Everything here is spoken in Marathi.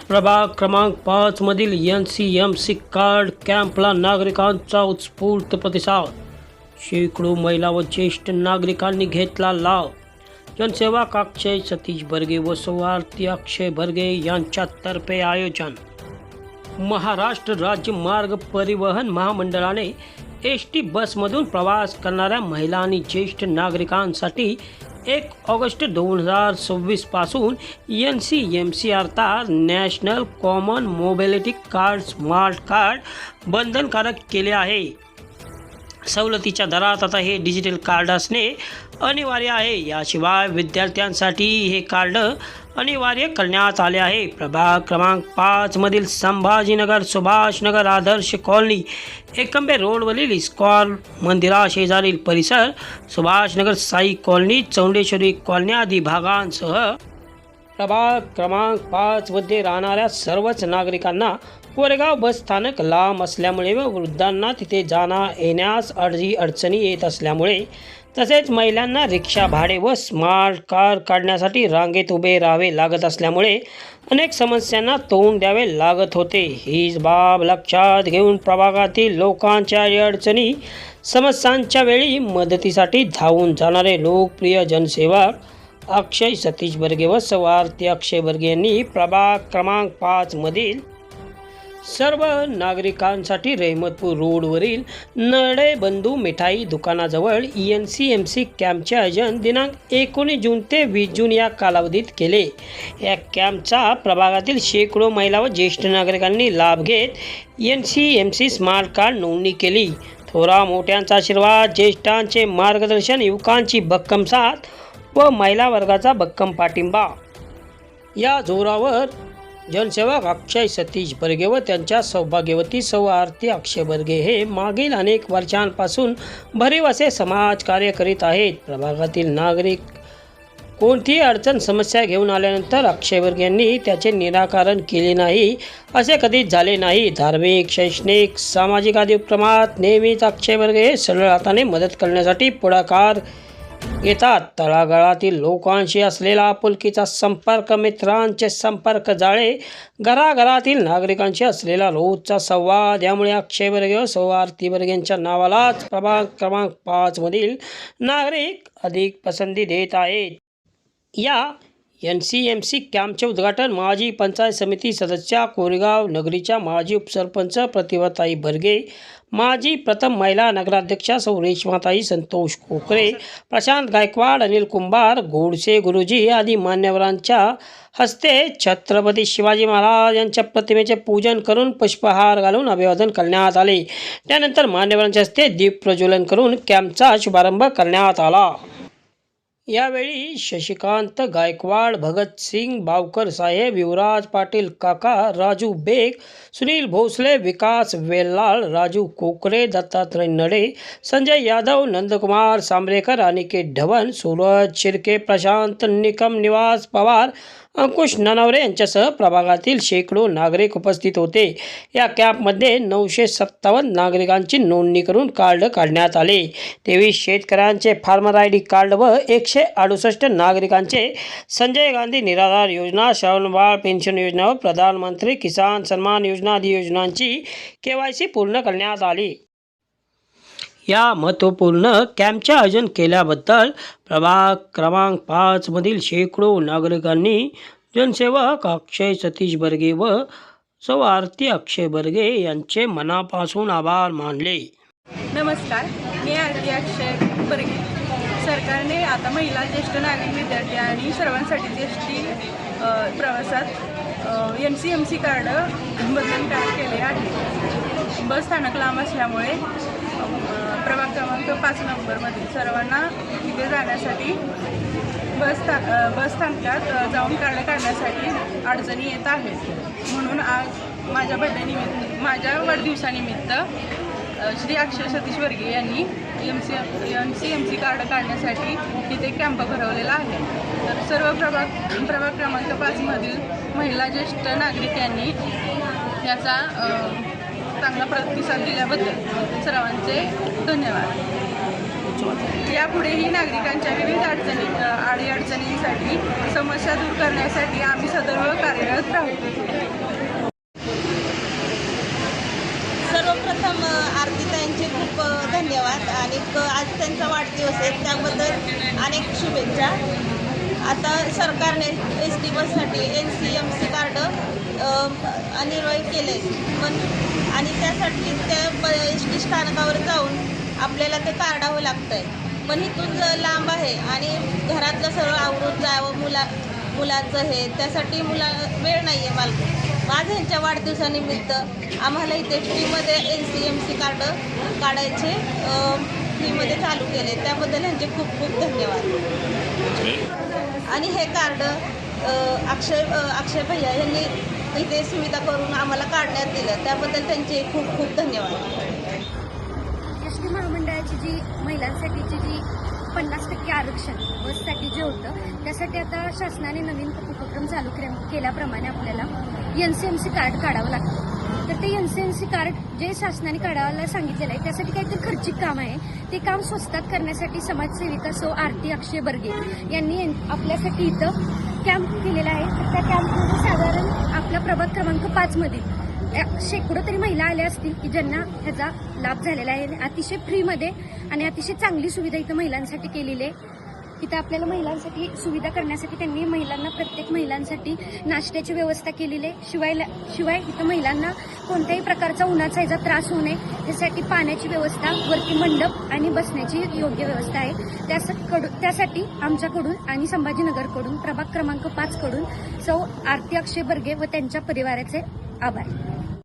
प्रभाग क्रमांक 5 मधील NCMC कार्ड कॅम्पला नागरिकांचा उत्स्फूर्त प्रतिसाद. शेकडो महिला व ज्येष्ठ नागरिकांनी घेतला लाभ. जनसेवक अक्षय सतीश बर्गे व सौहार्दी अक्षय बर्गे यांच्यातर्फे आयोजन. महाराष्ट्र राज्य मार्ग परिवहन महामंडळाने ST बसमधून प्रवास करणाऱ्या महिला आणि ज्येष्ठ नागरिकांसाठी 1 ऑगस्ट 2026 पासून NCMC अर्थात national common mobility card smart card बंधनकारक केले आहे. सवलतीच्या दरात आता हे डिजिटल कार्ड असणे अनिवार्य आहे. याशिवाय विद्यार्थ्यांसाठी हे कार्ड अनिवार्य करण्यात आले आहे. प्रभाग क्रमांक 5 मधील संभाजीनगर सुभाषनगर आदर्श कॉलनी एकंबे रोडवरील इस्कॉन मंदिराशेजारील परिसर सुभाषनगर साई कॉलनी चौंडेश्वरी कॉलनी आदी भागांसह प्रभाग क्रमांक 5 मध्ये राहणाऱ्या सर्वच नागरिकांना कोरेगाव बस स्थानक लांब असल्यामुळे व वृद्धांना तिथे जाणं येण्यास अडचणी येत असल्यामुळे तसेच महिलांना रिक्षा भाडे व स्मार्ट कार काढण्यासाठी रांगेत उभे राहावे लागत असल्यामुळे अनेक समस्यांना तोंड द्यावे लागत होते. हीच बाब लक्षात घेऊन प्रभागातील लोकांच्या अडचणी समस्यांच्या वेळी मदतीसाठी धावून जाणारे लोकप्रिय जनसेवक अक्षय सतीश बर्गे व सौहार्दी अक्षय बर्गे यांनी प्रभाग क्रमांक 5 मधील सर्व नागरिकांसाठी रहमतपूर रोडवरील नडे बंधू मिठाई दुकानाजवळ NCMC कॅम्पचे आयोजन दिनांक 19 जून ते 20 जून या कालावधीत केले. या कॅम्पचा प्रभागातील शेकडो महिला व ज्येष्ठ नागरिकांनी लाभ घेत NCMC स्मार्ट कार्ड नोंदणी केली. थोरा मोठ्यांचा आशीर्वाद, ज्येष्ठांचे मार्गदर्शन, युवकांची भक्कम साथ व महिला वर्गाचा भक्कम पाठिंबा या जोरावर जनसेवक अक्षय सतीश बर्गे व त्यांच्या सौभाग्यवती सौहार्दी अक्षय बर्गे हे मागील अनेक वर्षांपासून भरीव असे समाजकार्य करीत आहेत. प्रभागातील नागरिक कोणतीही अडचण समस्या घेऊन आल्यानंतर अक्षय बर्गे यांनी त्याचे निराकरण केले नाही असे कधीच झाले नाही. धार्मिक, शैक्षणिक, सामाजिक आदी उपक्रमात नेहमीच अक्षय बर्गे हे सरळ हाताने मदत करण्यासाठी पुढाकार येतात. तळागाळातील लोकांशी असलेला आपुलकीचा संपर्क, मित्रांचे संपर्क जाळे, घराघरातील नागरिकांशी असलेला रोजचा संवाद यामुळे अक्षय बर्गे व सौहार्दी बर्गे यांच्या नावालाच प्रभाग क्रमांक 5 मधील नागरिक अधिक पसंती देत आहेत. या NCMC कॅम्पचे उद्घाटन माजी पंचायत समिती सदस्या कोरेगाव नगरीच्या माजी उपसरपंच प्रतिभाताई बर्गे, माजी प्रथम महिला नगराध्यक्षा सौ रेश्माताई संतोष कोकरे, प्रशांत गायकवाड, अनिल कुंभार, गोडसे गुरुजी आदी मान्यवरांच्या हस्ते छत्रपती शिवाजी महाराज यांच्या प्रतिमेचे पूजन करून पुष्पहार घालून अभिवादन करण्यात आले. त्यानंतर मान्यवरांच्या हस्ते दीप प्रज्वलन करून कॅम्पचा शुभारंभ करण्यात आला. यावेळी शशिकांत गायकवाड, भगतसिंग बावकर साहेब, युवराज पाटील काका, राजू बेग, सुनील भोसले, विकास वेल्लाळ, राजू कोकरे, दत्तात्रय नडे, संजय यादव, नंदकुमार सांबरेकर, अनिकेत ढवण, सूरज शिर्के, प्रशांत निकम, निवास पवार, अंकुश ननवरे यांच्यासह प्रभागातील शेकडो नागरिक उपस्थित होते. या कॅम्पमध्ये 957 नागरिकांची नोंदणी करून कार्ड काढण्यात आले. 23 शेतकऱ्यांचे फार्मर ID कार्ड व 168 नागरिकांचे संजय गांधी निराधार योजना, श्रावणबाळ पेन्शन योजना व प्रधानमंत्री किसान सन्मान योजना आदी योजनांची KYC पूर्ण करण्यात आली. या महत्त्वपूर्ण कॅम्पचे आयोजन केल्याबद्दल प्रभाग क्रमांक 5 मधील शेकडो नागरिकांनी जनसेवक अक्षय सतीश बर्गे व सौहार्दी अक्षय बर्गे यांचे मनापासून आभार मानले. नमस्कार, मी आरती अक्षय बर्गे. सरकारने आता महिला, ज्येष्ठ नागरिक, विद्यार्थी आणि सर्वांसाठी ST प्रवासात NCMC कार्ड बंधनकारक केले आहे. बस स्थानक लांब असल्यामुळे प्रभाग क्रमांक 5 नंबरमधील सर्वांना तिथे जाण्यासाठी बस स्थानकात जाऊन कार्ड काढण्यासाठी अडचणी येत आहेत. म्हणून आज माझ्या वाढदिवसानिमित्त श्री अक्षय सतीश बर्गे यांनी NCMC कार्ड काढण्यासाठी तिथे कॅम्प भरवलेला आहे. तर सर्व प्रभाग क्रमांक 5 मधील महिला, ज्येष्ठ नागरिक यांनी याचा चांगला प्रतिसाद दिल्याबद्दल सर्वांचे धन्यवाद. यापुढेही नागरिकांच्या विविध अडीअडचणींसाठी समस्या दूर करण्यासाठी आम्ही सदैव कार्यरत राहू. आणि आज त्यांचा वाढदिवस आहे, त्याबद्दल अनेक शुभेच्छा. आता सरकारने SD बससाठी NCMC कार्ड अनिवार्य केले पण आणि त्यासाठी त्या SD स्थानकावर जाऊन आपल्याला ते काढावं लागतं आहे. पण इथून लांब आहे आणि घरातलं सगळं आवरून जावं मुलांचं हे त्यासाठी वेळ नाही आहे मला. आज ह्यांच्या वाढदिवसानिमित्त आम्हाला इथे फ्रीमध्ये NCMC कार्ड काढायचे फ्रीमध्ये चालू केले, त्याबद्दल ह्यांचे खूप खूप धन्यवाद. आणि हे कार्ड अक्षय भैया यांनी इथे सुविधा करून आम्हाला काढण्यात दिलं, त्याबद्दल त्यांचे खूप खूप धन्यवाद. SD महामंडळाची जी महिलांसाठीची जी 50% आरक्षण बससाठी जे होतं त्यासाठी आता शासनाने नवीन उपक्रम चालू केल्याप्रमाणे आपल्याला NCMC कार्ड काढावं लागतं. तर ते NCMC कार्ड जे शासनाने काढायला सांगितलेलं आहे त्यासाठी काहीतरी खर्चिक काम आहे. ते काम स्वस्तात करण्यासाठी समाजसेविका सौ आरती अक्षय बर्गे यांनी आपल्यासाठी इथं कॅम्प केलेला आहे. तर त्या कॅम्पमध्ये साधारण आपल्या प्रभाग क्रमांक 5 मधील शेकडो तरी महिला आल्या असतील की ज्यांना ह्याचा लाभ झालेला आहे. अतिशय फ्रीमध्ये आणि अतिशय चांगली सुविधा इथं महिलांसाठी केलेली आहे. इथं आपल्याला महिलांसाठी सुविधा करण्यासाठी त्यांनी प्रत्येक महिलांसाठी नाश्त्याची व्यवस्था केलेली आहे. शिवाय इथं महिलांना कोणत्याही प्रकारचा उन्हाचा याचा त्रास होऊ नये यासाठी पाण्याची व्यवस्था, वरती मंडप आणि बसण्याची योग्य व्यवस्था आहे. त्यासाठी आमच्याकडून आणि संभाजीनगरकडून प्रभाग क्रमांक 5 कडून सौ आरती अक्षय बर्गे व त्यांच्या परिवाराचे आभार.